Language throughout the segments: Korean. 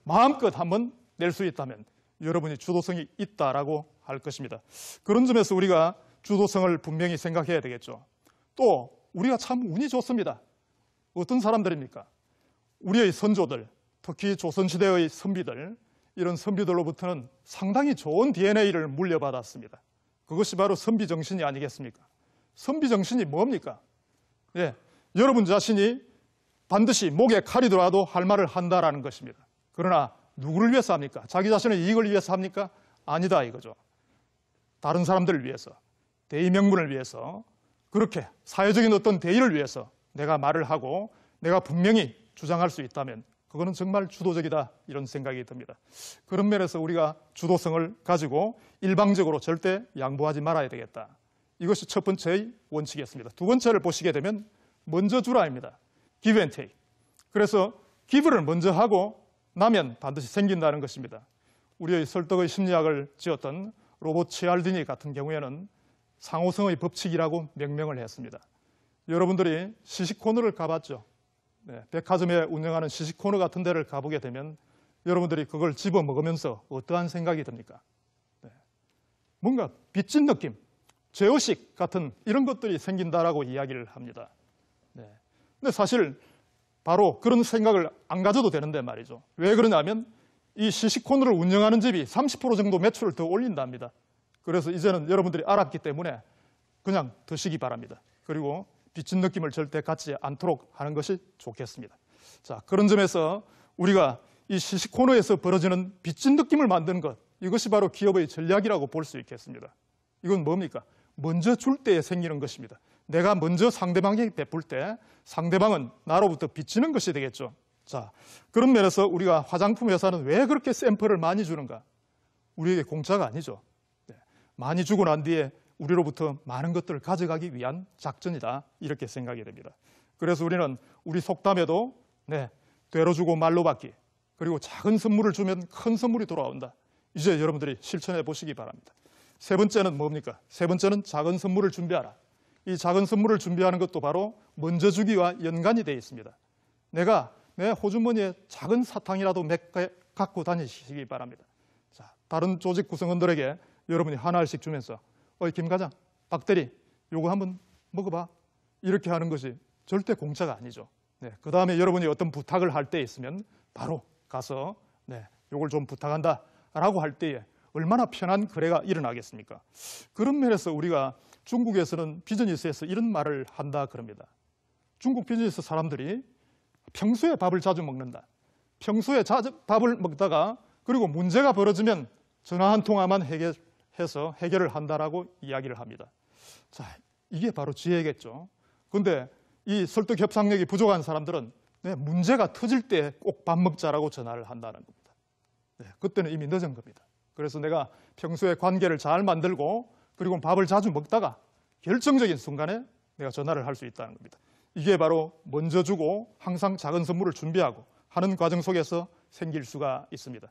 마음껏 한번 낼 수 있다면 여러분이 주도성이 있다라고 할 것입니다. 그런 점에서 우리가 주도성을 분명히 생각해야 되겠죠. 또 우리가 참 운이 좋습니다. 어떤 사람들입니까? 우리의 선조들, 특히 조선시대의 선비들, 이런 선비들로부터는 상당히 좋은 DNA를 물려받았습니다. 그것이 바로 선비정신이 아니겠습니까? 선비정신이 뭡니까? 여러분 자신이 반드시 목에 칼이 들어와도 할 말을 한다라는 것입니다. 그러나 누구를 위해서 합니까? 자기 자신의 이익을 위해서 합니까? 아니다 이거죠. 다른 사람들을 위해서, 대의 명분을 위해서, 그렇게 사회적인 어떤 대의를 위해서 내가 말을 하고 내가 분명히 주장할 수 있다면 그거는 정말 주도적이다 이런 생각이 듭니다. 그런 면에서 우리가 주도성을 가지고 일방적으로 절대 양보하지 말아야 되겠다. 이것이 첫 번째의 원칙이었습니다. 두 번째를 보시게 되면 먼저 주라입니다. give and take. 그래서 give를 먼저 하고 나면 반드시 생긴다는 것입니다. 우리의 설득의 심리학을 지었던 로버트 치알디니 같은 경우에는 상호성의 법칙이라고 명명을 했습니다. 여러분들이 시식코너를 가봤죠? 백화점에 운영하는 시식코너 같은 데를 가보게 되면 여러분들이 그걸 집어 먹으면서 어떠한 생각이 듭니까? 뭔가 빚진 느낌, 죄의식 같은 이런 것들이 생긴다라고 이야기를 합니다. 근데 사실 바로 그런 생각을 안 가져도 되는데 말이죠. 왜 그러냐면 이 시식코너를 운영하는 집이 30% 정도 매출을 더 올린답니다. 그래서 이제는 여러분들이 알았기 때문에 그냥 드시기 바랍니다. 그리고 빚진 느낌을 절대 갖지 않도록 하는 것이 좋겠습니다. 자, 그런 점에서 우리가 이 시식코너에서 벌어지는 빚진 느낌을 만드는 것, 이것이 바로 기업의 전략이라고 볼 수 있겠습니다. 이건 뭡니까? 먼저 줄 때에 생기는 것입니다. 내가 먼저 상대방에게 베풀 때 상대방은 나로부터 빚지는 것이 되겠죠. 자, 그런 면에서 우리가 화장품 회사는 왜 그렇게 샘플을 많이 주는가? 우리에게 공짜가 아니죠. 많이 주고 난 뒤에 우리로부터 많은 것들을 가져가기 위한 작전이다 이렇게 생각이 됩니다. 그래서 우리는 우리 속담에도 되로 주고 말로 받기, 그리고 작은 선물을 주면 큰 선물이 돌아온다. 이제 여러분들이 실천해 보시기 바랍니다. 세 번째는 뭡니까? 세 번째는 작은 선물을 준비하라. 이 작은 선물을 준비하는 것도 바로 먼저 주기와 연관이 되어 있습니다. 내가 내 호주머니에 작은 사탕이라도 몇 개 갖고 다니시기 바랍니다. 자, 다른 조직 구성원들에게 여러분이 하나씩 주면서 김 과장, 박 대리, 요거 한번 먹어봐. 이렇게 하는 것이 절대 공짜가 아니죠. 그 다음에 여러분이 어떤 부탁을 할 때 있으면 바로 가서 요걸 좀 부탁한다 라고 할 때에 얼마나 편한 거래가 일어나겠습니까? 그런 면에서 우리가 중국에서는 비즈니스에서 이런 말을 한다 그럽니다. 중국 비즈니스 사람들이 평소에 밥을 자주 먹는다. 평소에 밥을 먹다가 그리고 문제가 벌어지면 전화 한 통화만 해서 해결을 한다라고 이야기를 합니다. 자, 이게 바로 지혜겠죠. 그런데 이 설득 협상력이 부족한 사람들은 문제가 터질 때 꼭 밥 먹자라고 전화를 한다는 겁니다. 그때는 이미 늦은 겁니다. 그래서 내가 평소에 관계를 잘 만들고 그리고 밥을 자주 먹다가 결정적인 순간에 내가 전화를 할 수 있다는 겁니다. 이게 바로 먼저 주고 항상 작은 선물을 준비하고 하는 과정 속에서 생길 수가 있습니다.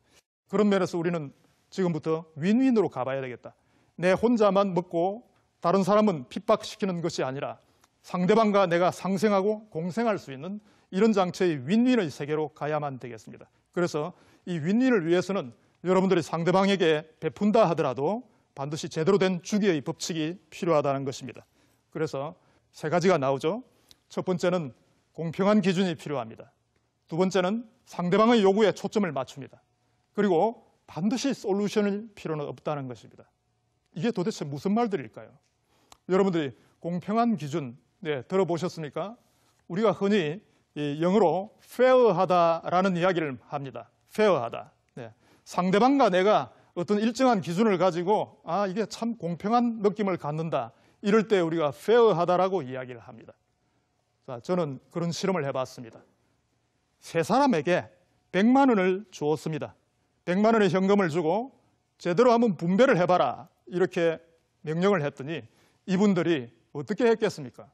그런 면에서 우리는 지금부터 윈윈으로 가봐야 되겠다. 내 혼자만 먹고 다른 사람은 핍박시키는 것이 아니라 상대방과 내가 상생하고 공생할 수 있는 이런 장치의 윈윈의 세계로 가야만 되겠습니다. 그래서 이 윈윈을 위해서는 여러분들이 상대방에게 베푼다 하더라도 반드시 제대로 된 주기의 법칙이 필요하다는 것입니다. 그래서 세 가지가 나오죠. 첫 번째는 공평한 기준이 필요합니다. 두 번째는 상대방의 요구에 초점을 맞춥니다. 그리고 반드시 솔루션일 필요는 없다는 것입니다. 이게 도대체 무슨 말들일까요? 여러분들이 공평한 기준 들어보셨습니까? 우리가 흔히 영어로 fair하다라는 이야기를 합니다. fair하다. 상대방과 내가 어떤 일정한 기준을 가지고 이게 참 공평한 느낌을 갖는다. 이럴 때 우리가 fair하다라고 이야기를 합니다. 자, 저는 그런 실험을 해봤습니다. 세 사람에게 100만 원을 주었습니다. 100만 원의 현금을 주고 제대로 한번 분배를 해봐라. 이렇게 명령을 했더니 이분들이 어떻게 했겠습니까?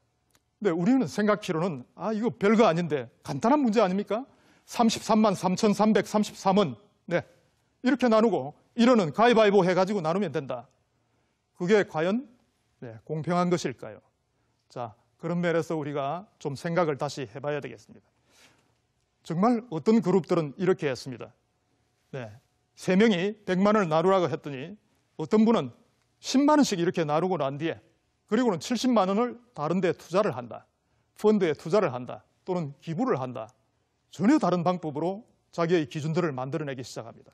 근데 우리는 생각키로는 이거 별거 아닌데 간단한 문제 아닙니까? 33만 3,333원 이렇게 나누고 1원은 가위바위보 해가지고 나누면 된다. 그게 과연 공평한 것일까요? 자, 그런 면에서 우리가 좀 생각을 다시 해봐야 되겠습니다. 정말 어떤 그룹들은 이렇게 했습니다. 네, 3명이 100만 원을 나누라고 했더니 어떤 분은 10만 원씩 이렇게 나누고 난 뒤에 그리고는 70만 원을 다른 데 투자를 한다. 펀드에 투자를 한다. 또는 기부를 한다. 전혀 다른 방법으로 자기의 기준들을 만들어내기 시작합니다.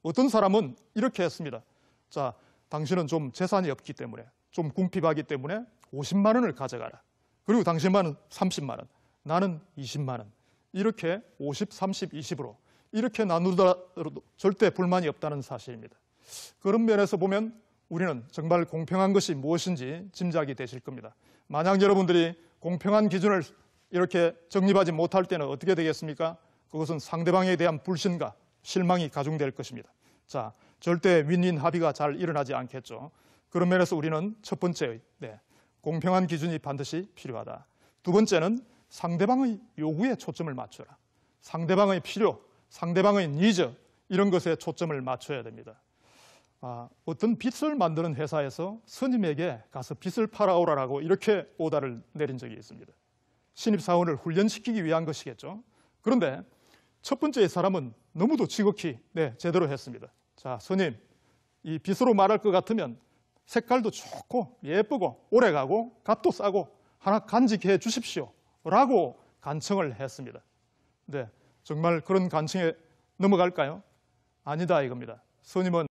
어떤 사람은 이렇게 했습니다. 자, 당신은 좀 재산이 없기 때문에, 좀 궁핍하기 때문에 50만 원을 가져가라. 그리고 당신만은 30만 원, 나는 20만 원. 이렇게 50, 30, 20으로 이렇게 나누더라도 절대 불만이 없다는 사실입니다. 그런 면에서 보면 우리는 정말 공평한 것이 무엇인지 짐작이 되실 겁니다. 만약 여러분들이 공평한 기준을 이렇게 정립하지 못할 때는 어떻게 되겠습니까? 그것은 상대방에 대한 불신과 실망이 가중될 것입니다. 자, 절대 윈윈 합의가 잘 일어나지 않겠죠. 그런 면에서 우리는 첫 번째, 공평한 기준이 반드시 필요하다. 두 번째는 상대방의 요구에 초점을 맞춰라. 상대방의 필요, 상대방의 니즈, 이런 것에 초점을 맞춰야 됩니다. 어떤 빚을 만드는 회사에서 스님에게 가서 빚을 팔아오라라고 이렇게 오다를 내린 적이 있습니다. 신입사원을 훈련시키기 위한 것이겠죠. 그런데 첫 번째 사람은 너무도 지극히 제대로 했습니다. 자, 스님, 이 빚으로 말할 것 같으면 색깔도 좋고 예쁘고 오래가고 값도 싸고 하나 간직해 주십시오 라고 간청을 했습니다. 네, 정말 그런 간청에 넘어갈까요? 아니다 이겁니다. 스님은